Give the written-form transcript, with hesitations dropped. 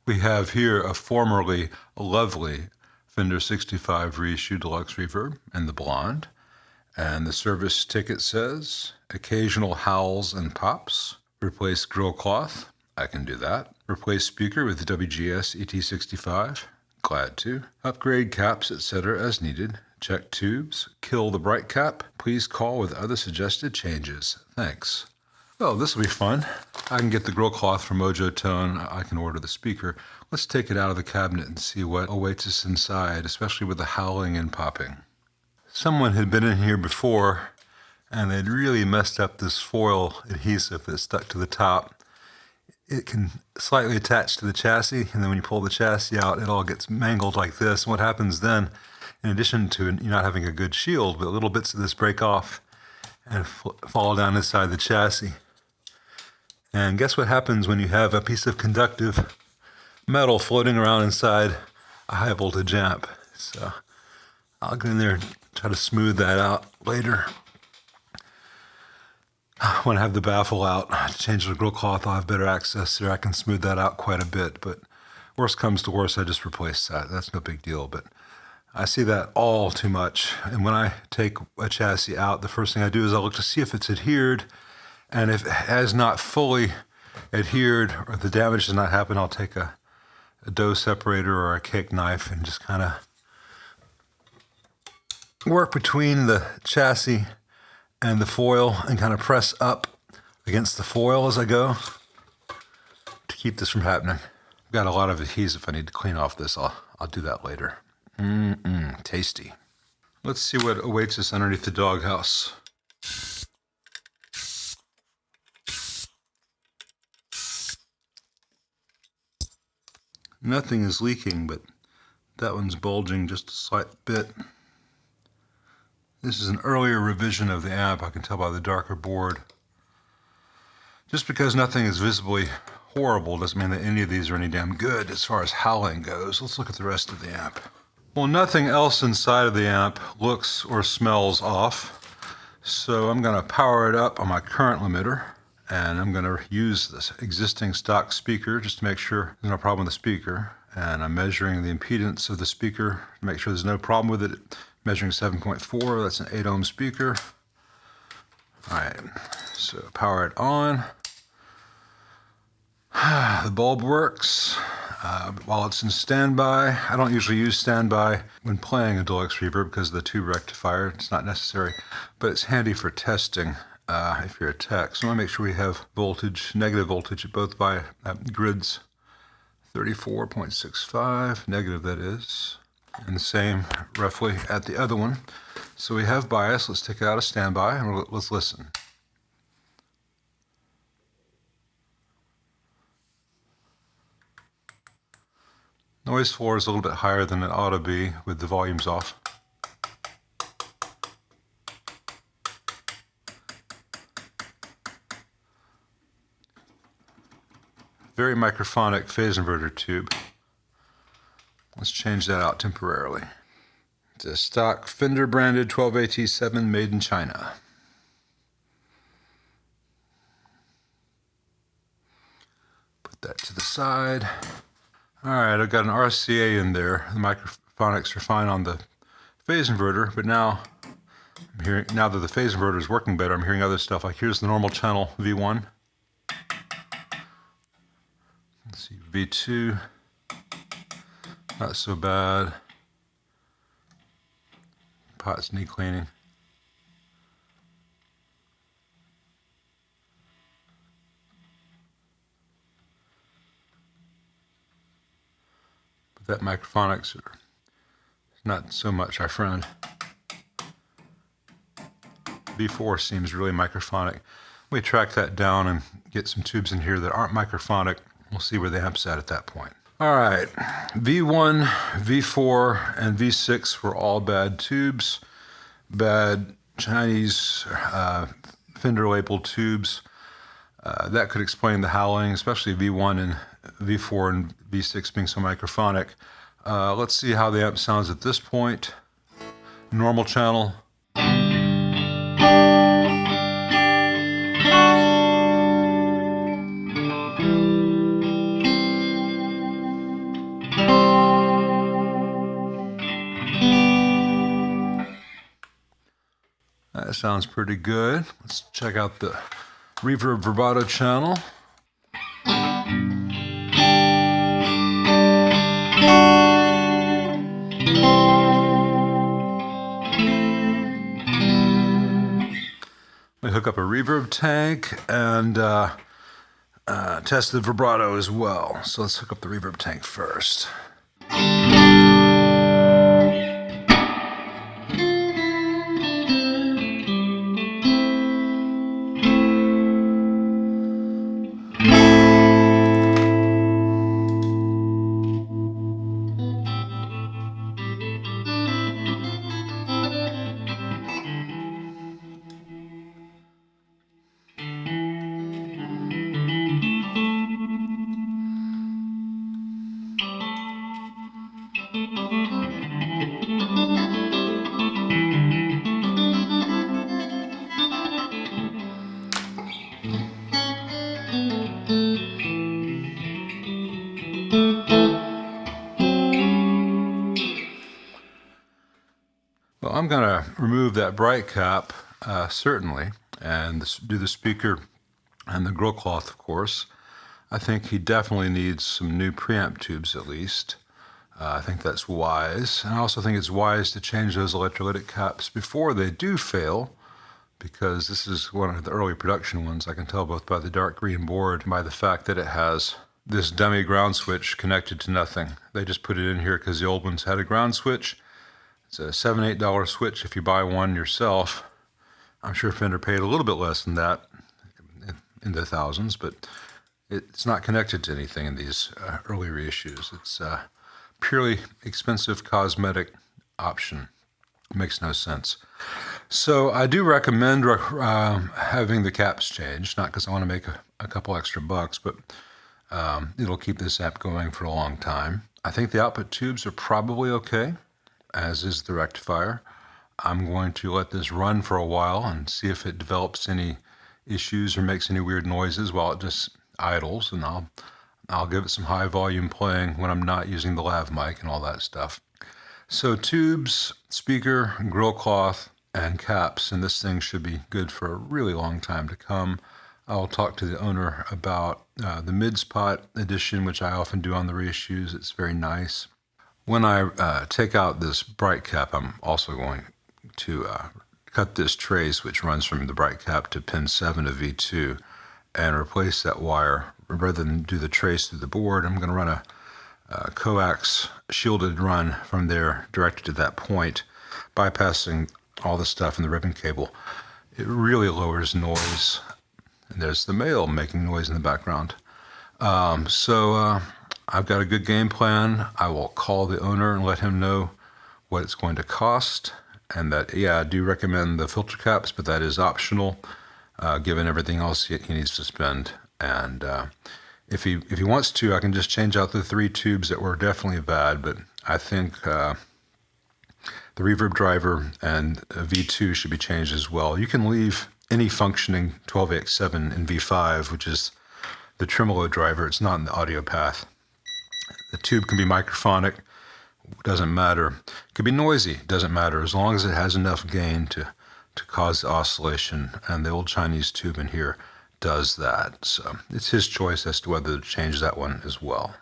We have here a formerly lovely Fender 65 reissue Deluxe Reverb in the blonde. And the service ticket says, occasional howls and pops. Replace grill cloth. I can do that. Replace speaker with the WGS ET65. Glad to. Upgrade caps, etc. as needed. Check tubes. Kill the bright cap. Please call with other suggested changes. Thanks. Well, this will be fun. I can get the grill cloth from Mojo Tone. I can order the speaker. Let's take it out of the cabinet and see what awaits us inside, especially with the howling and popping. Someone had been in here before, and they'd really messed up this foil adhesive that stuck to the top. It can slightly attach to the chassis, and then when you pull the chassis out, it all gets mangled like this. And what happens then, in addition to you not having a good shield, but little bits of this break off and fall down inside the chassis. And guess what happens when you have a piece of conductive metal floating around inside a high voltage amp? So I'll get in there and try to smooth that out later. When I have the baffle out to change the grill cloth, I'll have better access there. I can smooth that out quite a bit, but worst comes to worst, I just replace that. That's no big deal, but I see that all too much. And when I take a chassis out, the first thing I do is I look to see if it's adhered. And if it has not fully adhered or the damage has not happened, I'll take a dough separator or a cake knife and just kind of work between the chassis and the foil and kind of press up against the foil as I go to keep this from happening. I've got a lot of adhesive I need to clean off this. I'll do that later. Tasty. Let's see what awaits us underneath the doghouse. Nothing is leaking, but that one's bulging just a slight bit. This is an earlier revision of the amp. I can tell by the darker board. Just because nothing is visibly horrible doesn't mean that any of these are any damn good as far as howling goes. Let's look at the rest of the amp. Well, nothing else inside of the amp looks or smells off. So I'm going to power it up on my current limiter. And I'm going to use this existing stock speaker just to make sure there's no problem with the speaker. And I'm measuring the impedance of the speaker to make sure there's no problem with it. Measuring 7.4, that's an 8 ohm speaker. All right, so power it on. The bulb works while it's in standby. I don't usually use standby when playing a Deluxe Reverb because of the tube rectifier. It's not necessary, but it's handy for testing. If you're a tech. So I want to make sure we have voltage, negative voltage at both grids. 34.65, negative that is. And the same roughly at the other one. So we have bias. Let's take it out of standby and let's listen. Noise floor is a little bit higher than it ought to be with the volumes off. Very microphonic phase inverter tube. Let's change that out temporarily. It's a stock Fender branded 12AT7 made in China. Put that to the side. All right, I've got an RCA in there. The microphonics are fine on the phase inverter, but now that the phase inverter is working better, I'm hearing other stuff. Like here's the normal channel V1. Let's see, V2, not so bad. Pots need cleaning. But that microphonics are not so much our friend. V4 seems really microphonic. We track that down and get some tubes in here that aren't microphonic. We'll see where the amp's at that point. All right, V1, V4, and V6 were all bad tubes, bad Chinese Fender labeled tubes. That could explain the howling, especially V1 and V4 and V6 being so microphonic. Let's see how the amp sounds at this point. Normal channel. That sounds pretty good. Let's check out the Reverb vibrato channel. We hook up a reverb tank and test the vibrato as well. So let's hook up the reverb tank first. Well, I'm going to remove that bright cap, certainly, and do the speaker and the grill cloth, of course. I think he definitely needs some new preamp tubes at least. I think that's wise. And I also think it's wise to change those electrolytic caps before they do fail, because this is one of the early production ones. I can tell both by the dark green board and by the fact that it has this dummy ground switch connected to nothing. They just put it in here because the old ones had a ground switch. It's a $7, $8 switch if you buy one yourself. I'm sure Fender paid a little bit less than that, in the thousands, but it's not connected to anything in these early reissues. It's a purely expensive cosmetic option. It makes no sense. So I do recommend having the caps changed, not because I want to make a couple extra bucks, but it'll keep this amp going for a long time. I think the output tubes are probably okay, as is the rectifier. I'm going to let this run for a while and see if it develops any issues or makes any weird noises while it just idles, and I'll give it some high volume playing when I'm not using the lav mic and all that stuff. So tubes, speaker, grill cloth, and caps, and this thing should be good for a really long time to come. I'll talk to the owner about the mid-spot edition, which I often do on the reissues. It's very nice. When I take out this bright cap, I'm also going to cut this trace, which runs from the bright cap to pin 7 of V2, and replace that wire. Rather than do the trace through the board, I'm going to run a coax shielded run from there directed to that point, bypassing all the stuff in the ribbon cable. It really lowers noise. And there's the male making noise in the background. I've got a good game plan. I will call the owner and let him know what it's going to cost, and that, yeah, I do recommend the filter caps, but that is optional, given everything else he needs to spend. And if he wants to, I can just change out the 3 tubes that were definitely bad, but I think the reverb driver and V2 should be changed as well. You can leave any functioning 12AX7 in V5, which is the tremolo driver. It's not in the audio path. The tube can be microphonic, doesn't matter. It could be noisy, doesn't matter, as long as it has enough gain to cause the oscillation, and the old Chinese tube in here does that. So it's his choice as to whether to change that one as well.